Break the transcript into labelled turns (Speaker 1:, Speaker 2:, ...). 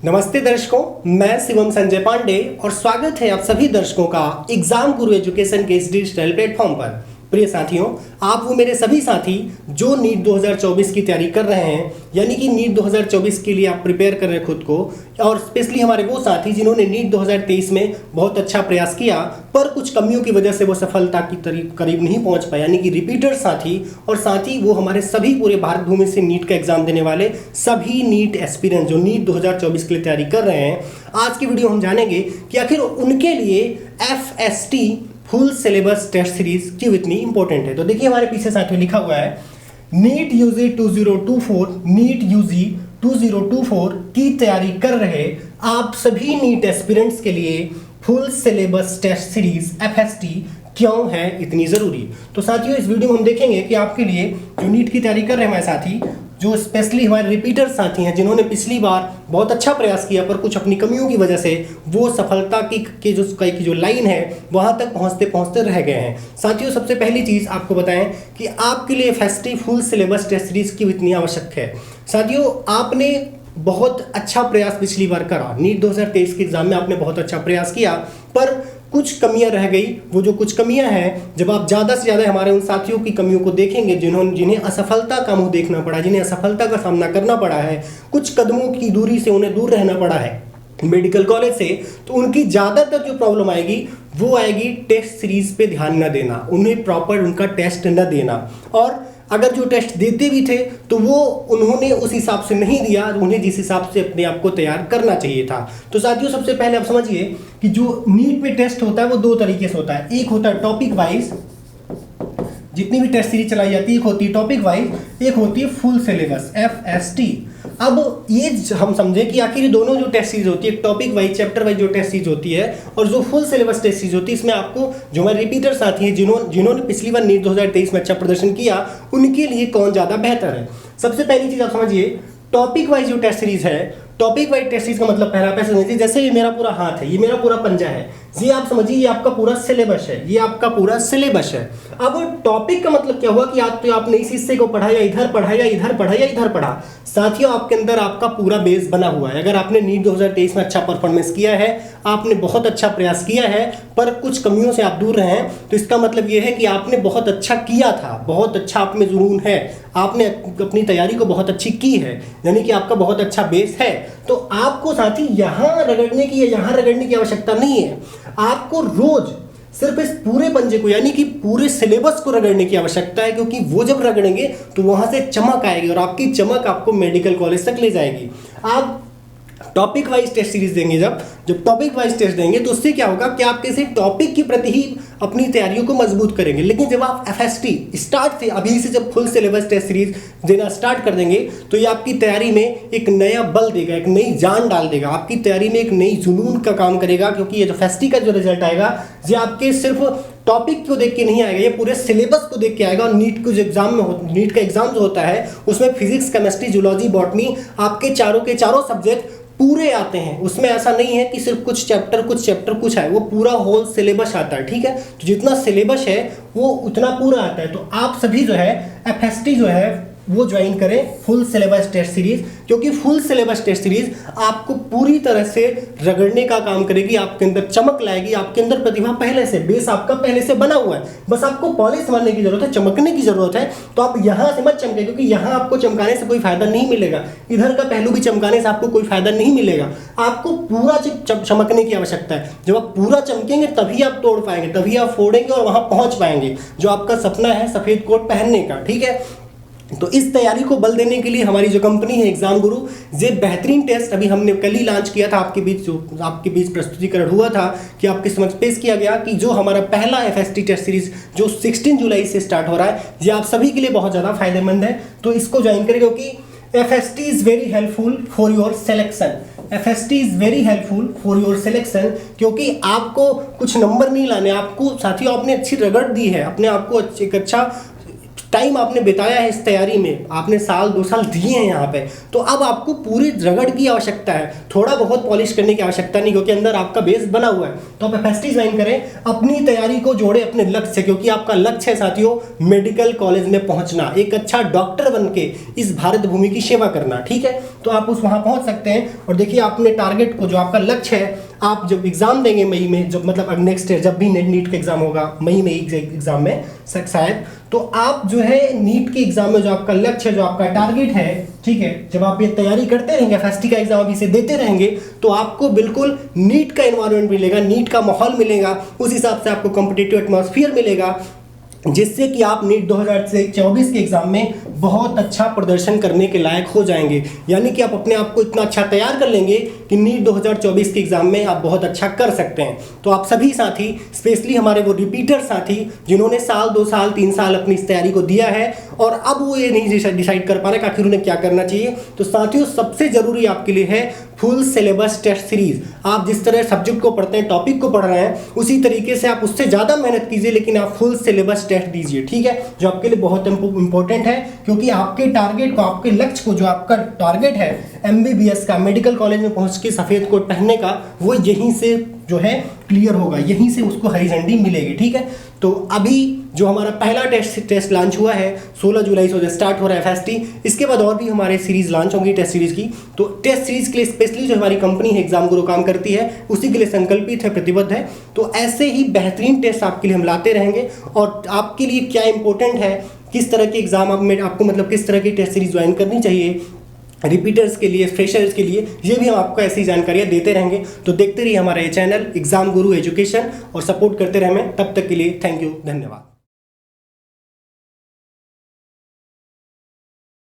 Speaker 1: नमस्ते दर्शकों, मैं शिवम संजय पांडे और स्वागत है आप सभी दर्शकों का एग्जाम गुरु एजुकेशन के इस डिजिटल प्लेटफॉर्म पर। प्रिय साथियों, आप वो मेरे सभी साथी जो नीट 2024 की तैयारी कर रहे हैं, यानी कि नीट 2024 के लिए आप प्रिपेयर कर रहे हैं खुद को, और स्पेशली हमारे वो साथी जिन्होंने नीट 2023 में बहुत अच्छा प्रयास किया पर कुछ कमियों की वजह से वो सफलता की करीब नहीं पहुंच पाए, यानी कि रिपीटर साथी और साथ ही वो हमारे सभी पूरे भारत भूमि से नीट का एग्जाम देने वाले सभी नीट एस्पिरेंट जो नीट 2024 के लिए तैयारी कर रहे हैं। आज की वीडियो हम जानेंगे कि आखिर उनके लिए FST full syllabus test series क्यों इतनी इंपॉर्टेंट है। तो देखिए हमारे पीछे साथ में लिखा हुआ है नीट यूजी 2024 की तैयारी कर रहे आप सभी नीट एस्पिरेंट्स के लिए full syllabus test series FST क्यों है इतनी जरूरी। तो साथियों, इस वीडियो में हम देखेंगे कि आपके लिए जो नीट की तैयारी कर रहे हैं हमारे साथी, जो स्पेशली हमारे रिपीटर साथी हैं जिन्होंने पिछली बार बहुत अच्छा प्रयास किया पर कुछ अपनी कमियों की वजह से वो सफलता की जो लाइन है वहां तक पहुंचते पहुंचते रह गए हैं। साथियों, सबसे पहली चीज़ आपको बताएं कि आपके लिए FST full syllabus test series क्यों इतनी आवश्यक है। साथियों, आपने बहुत अच्छा प्रयास पिछली बार करा, नीट 2023 के एग्जाम में आपने बहुत अच्छा प्रयास किया पर कुछ कमियां रह गई। वो जो कुछ कमियां हैं, जब आप ज़्यादा से ज़्यादा हमारे उन साथियों की कमियों को देखेंगे जिन्हें असफलता का मुंह देखना पड़ा, जिन्हें असफलता का सामना करना पड़ा है, कुछ कदमों की दूरी से उन्हें दूर रहना पड़ा है मेडिकल कॉलेज से, तो उनकी ज़्यादातर जो प्रॉब्लम आएगी वो आएगी टेस्ट सीरीज पे ध्यान न देना, उन्हें प्रॉपर उनका टेस्ट न देना, और अगर जो टेस्ट देते भी थे तो वो उन्होंने उस हिसाब से नहीं दिया, उन्हें जिस हिसाब से अपने आप को तैयार करना चाहिए था। तो साथियों, सबसे पहले आप समझिए कि जो नीट पे टेस्ट होता है वो दो तरीके से होता है। एक होता है टॉपिक वाइज, जितनी भी टेस्ट सीरीज चलाई जाती है एक होती है टॉपिक वाइज, एक होती है फुल सिलेबस FST। अब ये हम समझे कि आखिर दोनों जो टेस्ट सीरीज होती है, एक टॉपिक वाइज चैप्टर वाइज जो टेस्ट सीरीज होती है और जो फुल सिलेबस टेस्ट सीरीज होती है, इसमें आपको जो हमारे रिपीटर साथी हैं जिन्होंने पिछली बार नीट 2023 में अच्छा प्रदर्शन किया, उनके लिए कौन ज़्यादा बेहतर है। सबसे पहली चीज़ आप समझिए, टॉपिक वाइज जो टेस्ट सीरीज है, टॉपिक वाइज टेस्ट सीरीज का मतलब पहला पैसे समझिए, जैसे ये मेरा पूरा हाथ है, ये मेरा पूरा पंजा है, ये आप समझिए ये आपका पूरा सिलेबस है, ये आपका पूरा सिलेबस है। अब टॉपिक का मतलब क्या हुआ कि आज तो आपने इस हिस्से को पढ़ा या इधर पढ़ा या इधर पढ़ा या इधर पढ़ा। साथियों, आपके अंदर आपका पूरा बेस बना हुआ है। अगर आपने नीट 2023 में अच्छा परफॉर्मेंस किया है, आपने बहुत अच्छा प्रयास किया है पर कुछ कमियों से आप दूर रहे हैं, तो इसका मतलब ये है कि आपने बहुत अच्छा किया था, बहुत अच्छा आप में जुनून है, आपने अपनी तैयारी को बहुत अच्छी की है, यानी कि आपका बहुत अच्छा बेस है। तो आपको साथी यहाँ रगड़ने की या यहाँ रगड़ने की आवश्यकता नहीं है, आपको रोज सिर्फ इस पूरे पंजे को यानी कि पूरे सिलेबस को रगड़ने की आवश्यकता है, क्योंकि वो जब रगड़ेंगे तो वहां से चमक आएगी और आपकी चमक आपको मेडिकल कॉलेज तक ले जाएगी। आप टॉपिक वाइज टेस्ट सीरीज देंगे, जब टॉपिक वाइज टेस्ट देंगे तो उससे क्या होगा कि आप किसी टॉपिक के प्रति ही अपनी तैयारियों को मजबूत करेंगे। लेकिन जब आप FST स्टार्ट से अभी से जब फुल सिलेबस टेस्ट सीरीज देना स्टार्ट कर देंगे तो ये आपकी तैयारी में एक नया बल देगा, एक नई जान डाल देगा, आपकी तैयारी में एक नई जुनून का काम करेगा, क्योंकि ये जो FST का जो रिजल्ट आएगा ये आपके सिर्फ टॉपिक को देख के नहीं आएगा, ये पूरे सिलेबस को देख के आएगा। और नीट के एग्जाम में नीट का एग्जाम जो होता है उसमें फिजिक्स, केमिस्ट्री, जूलॉजी, बॉटनी आपके चारों के चारों सब्जेक्ट पूरे आते हैं। उसमें ऐसा नहीं है कि सिर्फ कुछ चैप्टर कुछ है, वो पूरा होल सिलेबस आता है। ठीक है, तो जितना सिलेबस है वो उतना पूरा आता है। तो आप सभी जो है FST जो है वो ज्वाइन करें फुल सिलेबस टेस्ट सीरीज, क्योंकि फुल सिलेबस टेस्ट सीरीज आपको पूरी तरह से रगड़ने का काम करेगी, आपके अंदर चमक लाएगी, आपके अंदर प्रतिभा पहले से, बेस आपका पहले से बना हुआ है, बस आपको पॉलिश मारने की जरूरत है, चमकने की जरूरत है। तो आप यहाँ से मत चमके, क्योंकि यहाँ आपको चमकाने से कोई फायदा नहीं मिलेगा, इधर का पहलू भी चमकाने से आपको कोई फायदा नहीं मिलेगा। आपको पूरा चमकने की आवश्यकता है। जब आप पूरा चमकेंगे तभी आप तोड़ पाएंगे, तभी आप फोड़ेंगे और वहां पहुंच पाएंगे जो आपका सपना है सफेद कोट पहनने का। ठीक है, तो इस तैयारी को बल देने के लिए हमारी जो कंपनी है एग्जाम गुरु, ये बेहतरीन टेस्ट अभी हमने कल ही लॉन्च किया था, आपके बीच प्रस्तुतिकरण हुआ था कि आपके समझ पेश किया गया कि जो हमारा पहला FST टेस्ट सीरीज जो 16 जुलाई से स्टार्ट हो रहा है, ये आप सभी के लिए बहुत ज़्यादा फायदेमंद है। तो इसको ज्वाइन करें, क्योंकि FST is very helpful for your selection. FST is very helpful for your selection, क्योंकि आपको कुछ नंबर नहीं लाने, आपको साथियों आपने अच्छी रगड़ दी है, अपने आप को एक अच्छा टाइम आपने बिताया है इस तैयारी में, आपने साल 2 साल दिए हैं यहाँ पे, तो अब आपको पूरी रगड़ की आवश्यकता है, थोड़ा बहुत पॉलिश करने की आवश्यकता नहीं, क्योंकि अंदर आपका बेस बना हुआ है। तो आप एफएसटी ज्वाइन करें, अपनी तैयारी को जोड़े अपने लक्ष्य से, क्योंकि आपका लक्ष्य है साथियों मेडिकल कॉलेज में पहुंचना, एक अच्छा डॉक्टर बन के इस भारत भूमि की सेवा करना। ठीक है, तो आप उस वहां पहुंच सकते हैं। और देखिए अपने टारगेट को, जो आपका लक्ष्य है, आप जब एग्जाम देंगे मई में, जब मतलब नेक्स्ट ईयर जब भी नीट का एग्जाम होगा मई में एग्जाम में शायद, तो आप जो है नीट के एग्जाम में जो आपका लक्ष्य है, जो आपका टारगेट है, ठीक है, जब आप ये तैयारी करते रहेंगे, एफएसटी का एग्जाम अभी से देते रहेंगे, तो आपको बिल्कुल नीट का एनवायरनमेंट मिलेगा, नीट का माहौल मिलेगा, उस हिसाब से आपको कॉम्पिटिटिव एटमॉस्फेयर मिलेगा, जिससे कि आप नीट 2024 के एग्जाम में बहुत अच्छा प्रदर्शन करने के लायक हो जाएंगे। यानी कि आप अपने आप को इतना अच्छा तैयार कर लेंगे कि नीट 2024 के एग्जाम में आप बहुत अच्छा कर सकते हैं। तो आप सभी साथी, स्पेशली हमारे वो रिपीटर साथी जिन्होंने साल 2 साल 3 साल अपनी इस तैयारी को दिया है और अब वो ये नहीं डिसाइड कर पा रहे कि आखिर उन्हें क्या करना चाहिए, तो साथियों सबसे जरूरी आपके लिए है फुल सिलेबस टेस्ट सीरीज। आप जिस तरह सब्जेक्ट को पढ़ते हैं, टॉपिक को पढ़ रहे हैं, उसी तरीके से आप उससे ज़्यादा मेहनत कीजिए, लेकिन आप फुल सिलेबस टेस्ट दीजिए। ठीक है, जो आपके लिए बहुत इंपॉर्टेंट है, क्योंकि आपके टारगेट को, आपके लक्ष्य को, जो आपका टारगेट है एमबीबीएस का, मेडिकल कॉलेज में पहुंच के सफ़ेद कोट पहनने का, वो यहीं से जो है क्लियर होगा, यहीं से उसको हरी झंडी मिलेगी। ठीक है, तो अभी जो हमारा पहला टेस्ट लॉन्च हुआ है 16 जुलाई से स्टार्ट हो रहा है एफएसटी। इसके बाद और भी हमारे सीरीज लॉन्च होंगी टेस्ट सीरीज की। तो टेस्ट सीरीज के लिए स्पेशली जो हमारी कंपनी है एग्जाम गुरु काम करती है, उसी के लिए संकल्पित है, प्रतिबद्ध है। तो ऐसे ही बेहतरीन टेस्ट आपके लिए हम लाते रहेंगे। और आपके लिए क्या इंपॉर्टेंट है, किस तरह के एग्जाम आपको मतलब किस तरह की टेस्ट सीरीज ज्वाइन करनी चाहिए, रिपीटर्स के लिए, फ्रेशर्स के लिए, ये भी हम आपको ऐसी जानकारियाँ देते रहेंगे। तो देखते रहिए हमारा ये चैनल एग्जाम गुरु एजुकेशन और सपोर्ट करते रहे हमें। तब तक के लिए थैंक यू, धन्यवाद।